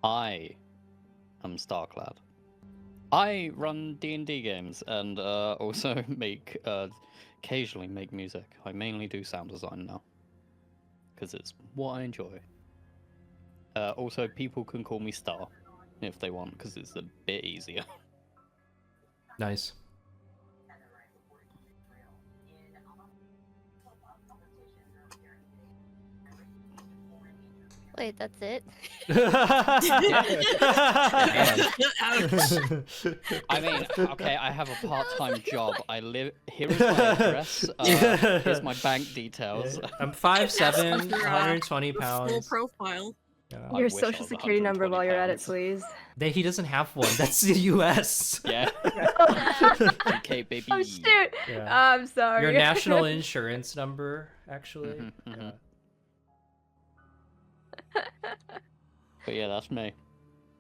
I am Starclad. I run D&D games and also make occasionally make music. I mainly do sound design now because it's what I enjoy. Also, people can call me Star if they want because it's a bit easier. Nice. Wait, that's it? I mean, okay, I have a part-time job. I live here is my address. Here's my bank details. I'm 5'7", Your, 120 Full pounds. profile. Yeah. I Your wish I social was security number 120 while you're at it, pounds. please. He doesn't have one. That's the U.S. Yeah. Okay, baby. Oh shoot! Yeah. I'm sorry. Your national insurance number, actually. Mhm, mhm. Yeah. But yeah, that's me.